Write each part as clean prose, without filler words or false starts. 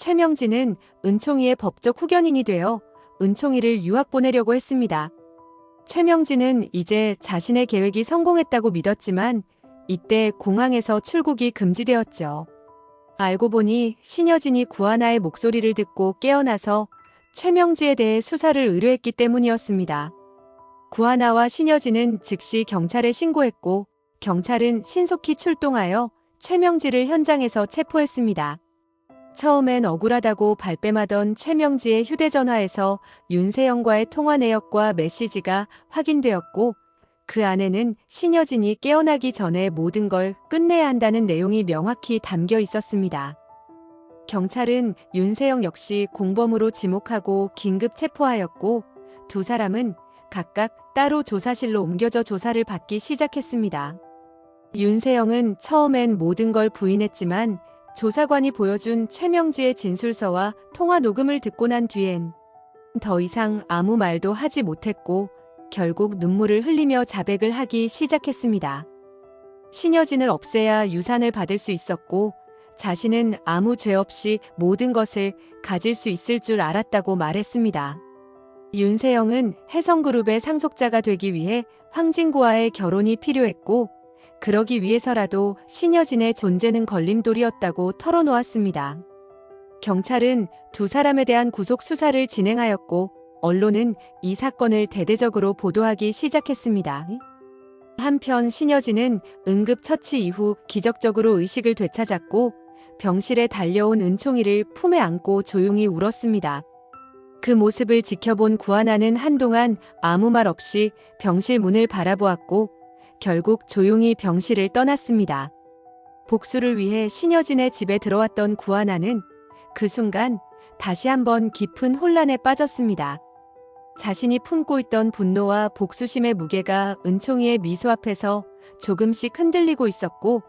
최명진은 은총이의 법적 후견인이 되어 은총이를 유학 보내려고 했습니다. 최명진은 이제 자신의 계획이 성공했다고 믿었지만 이때 공항에서 출국이 금지되었죠. 알고 보니 신여진이 구하나의 목소리를 듣고 깨어나서 최명지에 대해 수사를 의뢰했기 때문이었습니다. 구하나와 신여진은 즉시 경찰에 신고했고 경찰은 신속히 출동하여 최명지를 현장에서 체포했습니다. 처음엔 억울하다고 발뺌하던 최명지의 휴대전화에서 윤세영과의 통화 내역과 메시지가 확인되었고 그 안에는 신여진이 깨어나기 전에 모든 걸 끝내야 한다는 내용이 명확히 담겨 있었습니다. 경찰은 윤세영 역시 공범으로 지목하고 긴급 체포하였고 두 사람은 각각 따로 조사실로 옮겨져 조사를 받기 시작했습니다. 윤세영은 처음엔 모든 걸 부인했지만 조사관이 보여준 최명지의 진술서와 통화 녹음을 듣고 난 뒤엔 더 이상 아무 말도 하지 못했고 결국 눈물을 흘리며 자백을 하기 시작했습니다. 신여진을 없애야 유산을 받을 수 있었고 자신은 아무 죄 없이 모든 것을 가질 수 있을 줄 알았다고 말했습니다. 윤세영은 혜성그룹의 상속자가 되기 위해 황진구와의 결혼이 필요했고 그러기 위해서라도 신여진의 존재는 걸림돌이었다고 털어놓았습니다. 경찰은 두 사람에 대한 구속 수사를 진행하였고 언론은 이 사건을 대대적으로 보도하기 시작했습니다. 한편 신여진은 응급처치 이후 기적적으로 의식을 되찾았고 병실에 달려온 은총이를 품에 안고 조용히 울었습니다. 그 모습을 지켜본 구하나는 한동안 아무 말 없이 병실 문을 바라보았고 결국 조용히 병실을 떠났습니다. 복수를 위해 신여진의 집에 들어왔던 구하나는 그 순간 다시 한번 깊은 혼란에 빠졌습니다. 자신이 품고 있던 분노와 복수심의 무게가 은총이의 미소 앞에서 조금씩 흔들리고 있었고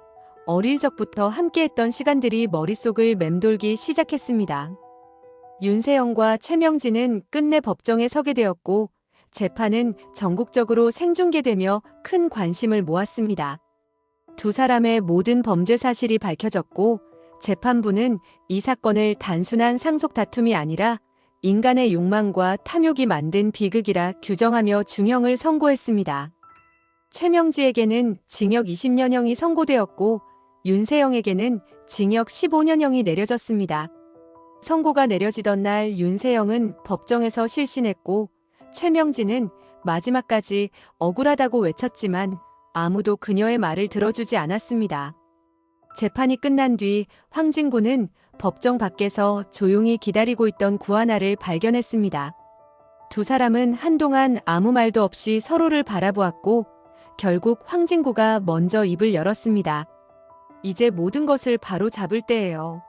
어릴 적부터 함께했던 시간들이 머릿속을 맴돌기 시작했습니다. 윤세영과 최명진은 끝내 법정에 서게 되었고 재판은 전국적으로 생중계되며 큰 관심을 모았습니다. 두 사람의 모든 범죄 사실이 밝혀졌고 재판부는 이 사건을 단순한 상속 다툼이 아니라 인간의 욕망과 탐욕이 만든 비극이라 규정하며 중형을 선고했습니다. 최명지에게는 징역 20년형이 선고되었고 윤세영에게는 징역 15년형이 내려졌습니다. 선고가 내려지던 날 윤세영은 법정에서 실신했고 최명지는 마지막까지 억울하다고 외쳤지만 아무도 그녀의 말을 들어주지 않았습니다. 재판이 끝난 뒤 황진구는 법정 밖에서 조용히 기다리고 있던 구하나를 발견했습니다. 두 사람은 한동안 아무 말도 없이 서로를 바라보았고 결국 황진구가 먼저 입을 열었습니다. 이제 모든 것을 바로 잡을 때예요.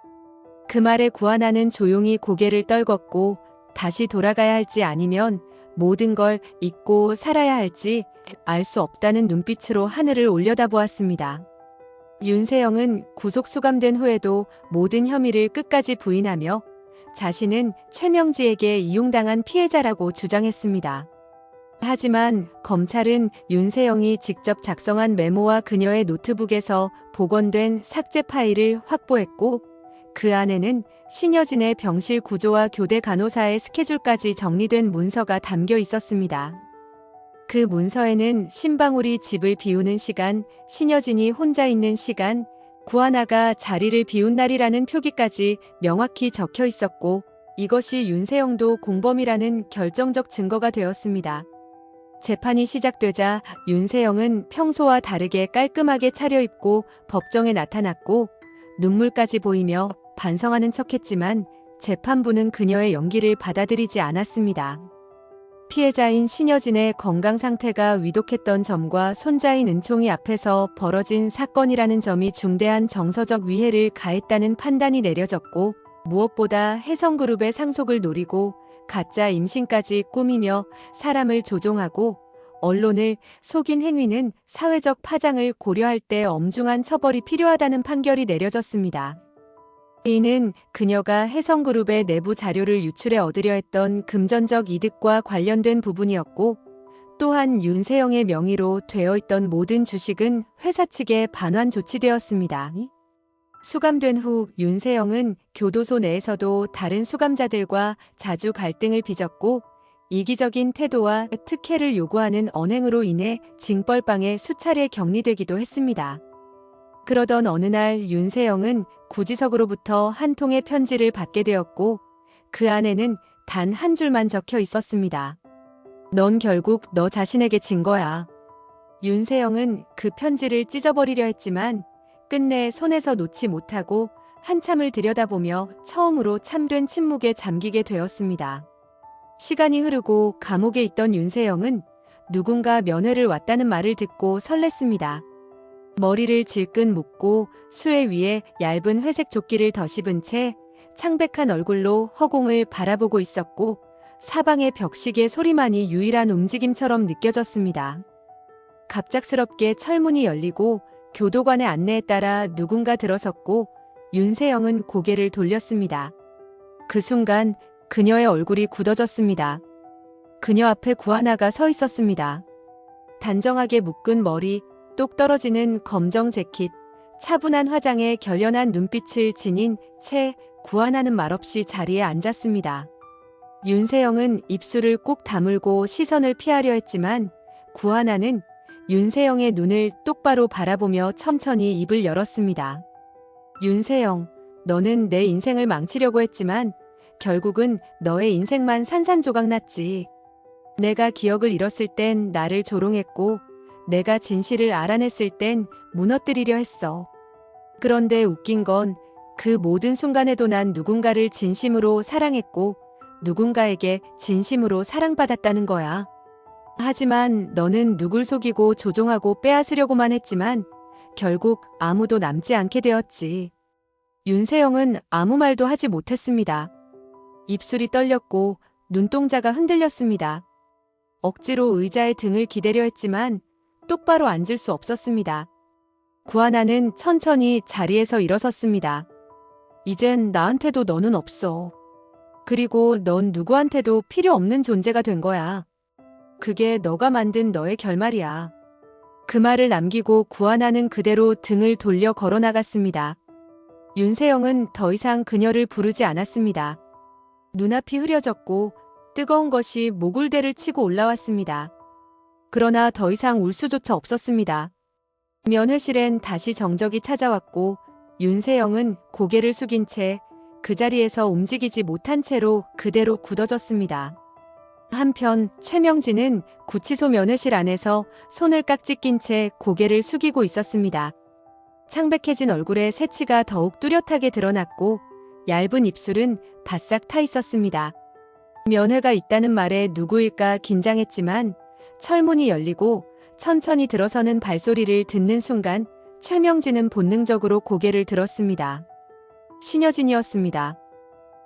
그 말에 구하나는 조용히 고개를 떨궜고 다시 돌아가야 할지 아니면 모든 걸 잊고 살아야 할지 알 수 없다는 눈빛으로 하늘을 올려다보았습니다. 윤세영은 구속 수감된 후에도 모든 혐의를 끝까지 부인하며 자신은 최명지에게 이용당한 피해자라고 주장했습니다. 하지만 검찰은 윤세영이 직접 작성한 메모와 그녀의 노트북에서 복원된 삭제 파일을 확보했고 그 안에는 신여진의 병실 구조와 교대 간호사의 스케줄까지 정리된 문서가 담겨 있었습니다. 그 문서에는 신방울이 집을 비우는 시간, 신여진이 혼자 있는 시간, 구하나가 자리를 비운 날이라는 표기까지 명확히 적혀 있었고 이것이 윤세영도 공범이라는 결정적 증거가 되었습니다. 재판이 시작되자 윤세영은 평소와 다르게 깔끔하게 차려입고 법정에 나타났고 눈물까지 보이며 반성하는 척했지만 재판부는 그녀의 연기를 받아들이지 않았습니다. 피해자인 신여진의 건강 상태가 위독했던 점과 손자인 은총이 앞에서 벌어진 사건이라는 점이 중대한 정서적 위해를 가했다는 판단이 내려졌고 무엇보다 혜성그룹의 상속을 노리고 가짜 임신까지 꾸미며 사람을 조종하고 언론을 속인 행위는 사회적 파장을 고려할 때 엄중한 처벌이 필요하다는 판결이 내려졌습니다. 이는 그녀가 혜성그룹의 내부 자료를 유출해 얻으려 했던 금전적 이득과 관련된 부분이었고 또한 윤세영의 명의로 되어 있던 모든 주식은 회사 측에 반환 조치되었습니다. 수감된 후 윤세영은 교도소 내에서도 다른 수감자들과 자주 갈등을 빚었고 이기적인 태도와 특혜를 요구하는 언행으로 인해 징벌방에 수차례 격리되기도 했습니다. 그러던 어느 날 윤세영은 구지석으로부터 한 통의 편지를 받게 되었고 그 안에는 단 한 줄만 적혀 있었습니다. 넌 결국 너 자신에게 진 거야. 윤세영은 그 편지를 찢어버리려 했지만 끝내 손에서 놓지 못하고 한참을 들여다보며 처음으로 참된 침묵에 잠기게 되었습니다. 시간이 흐르고 감옥에 있던 윤세영은 누군가 면회를 왔다는 말을 듣고 설렜습니다. 머리를 질끈 묶고 수해 위에 얇은 회색 조끼를 덧입은 채 창백한 얼굴로 허공을 바라보고 있었고 사방의 벽시계 소리만이 유일한 움직임처럼 느껴졌습니다. 갑작스럽게 철문이 열리고 교도관의 안내에 따라 누군가 들어섰고 윤세영은 고개를 돌렸습니다. 그 순간 그녀의 얼굴이 굳어졌습니다. 그녀 앞에 구하나가 서 있었습니다. 단정하게 묶은 머리, 똑 떨어지는 검정 재킷, 차분한 화장에 결연한 눈빛을 지닌 채 구하나는 말없이 자리에 앉았습니다. 윤세영은 입술을 꾹 다물고 시선을 피하려 했지만 구하나는 윤세영의 눈을 똑바로 바라보며 천천히 입을 열었습니다. 윤세영, 너는 내 인생을 망치려고 했지만 결국은 너의 인생만 산산조각 났지. 내가 기억을 잃었을 땐 나를 조롱했고 내가 진실을 알아냈을 땐 무너뜨리려 했어. 그런데 웃긴 건 그 모든 순간에도 난 누군가를 진심으로 사랑했고 누군가에게 진심으로 사랑받았다는 거야. 하지만 너는 누굴 속이고 조종하고 빼앗으려고만 했지만 결국 아무도 남지 않게 되었지. 윤세영은 아무 말도 하지 못했습니다. 입술이 떨렸고 눈동자가 흔들렸습니다. 억지로 의자에 등을 기대려 했지만 똑바로 앉을 수 없었습니다. 구하나는 천천히 자리에서 일어섰습니다. 이젠 나한테도 너는 없어. 그리고 넌 누구한테도 필요 없는 존재가 된 거야. 그게 너가 만든 너의 결말이야. 그 말을 남기고 구하나는 그대로 등을 돌려 걸어 나갔습니다. 윤세영은 더 이상 그녀를 부르지 않았습니다. 눈앞이 흐려졌고 뜨거운 것이 모굴대를 치고 올라왔습니다. 그러나 더 이상 울 수조차 없었습니다. 면회실엔 다시 정적이 찾아왔고 윤세영은 고개를 숙인 채 그 자리에서 움직이지 못한 채로 그대로 굳어졌습니다. 한편 최명진은 구치소 면회실 안에서 손을 깍지 낀 채 고개를 숙이고 있었습니다. 창백해진 얼굴에 새치가 더욱 뚜렷하게 드러났고 얇은 입술은 바싹 타 있었습니다. 면회가 있다는 말에 누구일까 긴장했지만 철문이 열리고 천천히 들어서는 발소리를 듣는 순간 최명진은 본능적으로 고개를 들었습니다. 신여진이었습니다.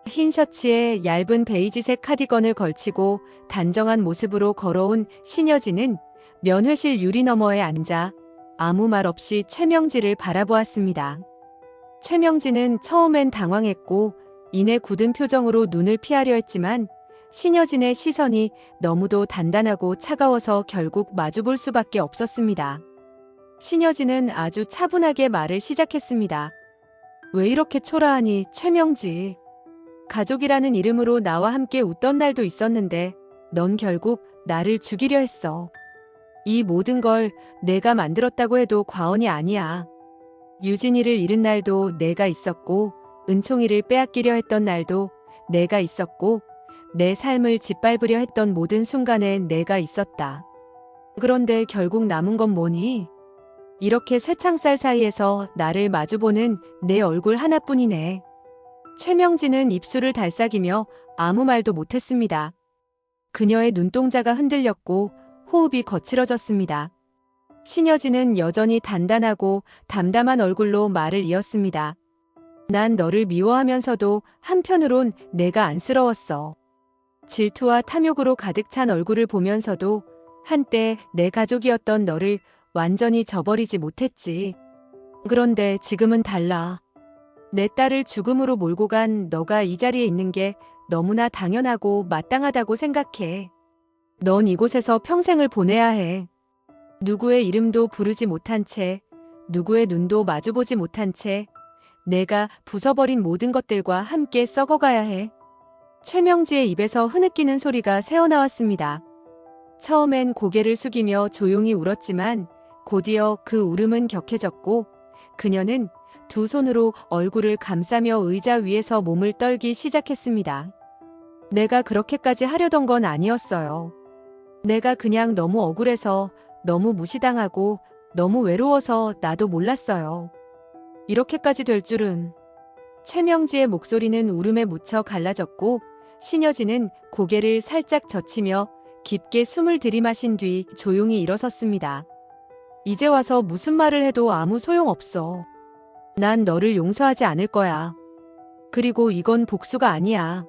흰 셔츠에 얇은 베이지색 카디건을 걸치고 단정한 모습으로 걸어온 신여진은 면회실 유리 너머에 앉아 아무 말 없이 최명진을 바라보았습니다. 최명진은 처음엔 당황했고 이내 굳은 표정으로 눈을 피하려 했지만 신여진의 시선이 너무도 단단하고 차가워서 결국 마주볼 수밖에 없었습니다. 신여진은 아주 차분하게 말을 시작했습니다. 왜 이렇게 초라하니, 최명지. 가족이라는 이름으로 나와 함께 웃던 날도 있었는데 넌 결국 나를 죽이려 했어. 이 모든 걸 내가 만들었다고 해도 과언이 아니야. 유진이를 잃은 날도 내가 있었고 은총이를 빼앗기려 했던 날도 내가 있었고 내 삶을 짓밟으려 했던 모든 순간에 내가 있었다. 그런데 결국 남은 건 뭐니? 이렇게 쇠창살 사이에서 나를 마주보는 내 얼굴 하나뿐이네. 최명진은 입술을 달싹이며 아무 말도 못했습니다. 그녀의 눈동자가 흔들렸고 호흡이 거칠어졌습니다. 신여진은 여전히 단단하고 담담한 얼굴로 말을 이었습니다. 난 너를 미워하면서도 한편으론 내가 안쓰러웠어. 질투와 탐욕으로 가득 찬 얼굴을 보면서도 한때 내 가족이었던 너를 완전히 저버리지 못했지. 그런데 지금은 달라. 내 딸을 죽음으로 몰고 간 너가 이 자리에 있는 게 너무나 당연하고 마땅하다고 생각해. 넌 이곳에서 평생을 보내야 해. 누구의 이름도 부르지 못한 채, 누구의 눈도 마주보지 못한 채, 내가 부숴버린 모든 것들과 함께 썩어가야 해. 최명지의 입에서 흐느끼는 소리가 새어나왔습니다. 처음엔 고개를 숙이며 조용히 울었지만 곧이어 그 울음은 격해졌고 그녀는 두 손으로 얼굴을 감싸며 의자 위에서 몸을 떨기 시작했습니다. 내가 그렇게까지 하려던 건 아니었어요. 내가 그냥 너무 억울해서, 너무 무시당하고, 너무 외로워서 나도 몰랐어요. 이렇게까지 될 줄은. 최명지의 목소리는 울음에 묻혀 갈라졌고 신여진은 고개를 살짝 젖히며 깊게 숨을 들이마신 뒤 조용히 일어섰습니다. 이제 와서 무슨 말을 해도 아무 소용없어. 난 너를 용서하지 않을 거야. 그리고 이건 복수가 아니야.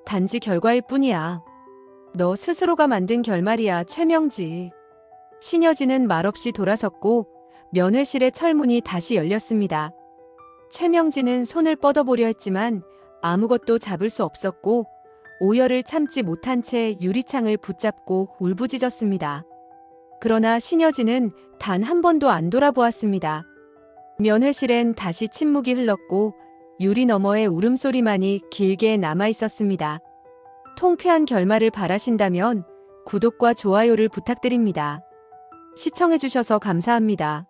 단지 결과일 뿐이야. 너 스스로가 만든 결말이야, 최명지. 신여진은 말없이 돌아섰고 면회실의 철문이 다시 열렸습니다. 최명지는 손을 뻗어보려 했지만 아무것도 잡을 수 없었고 오열을 참지 못한 채 유리창을 붙잡고 울부짖었습니다. 그러나 신여진은 단 한 번도 안 돌아보았습니다. 면회실엔 다시 침묵이 흘렀고 유리 너머의 울음소리만이 길게 남아있었습니다. 통쾌한 결말을 바라신다면 구독과 좋아요를 부탁드립니다. 시청해주셔서 감사합니다.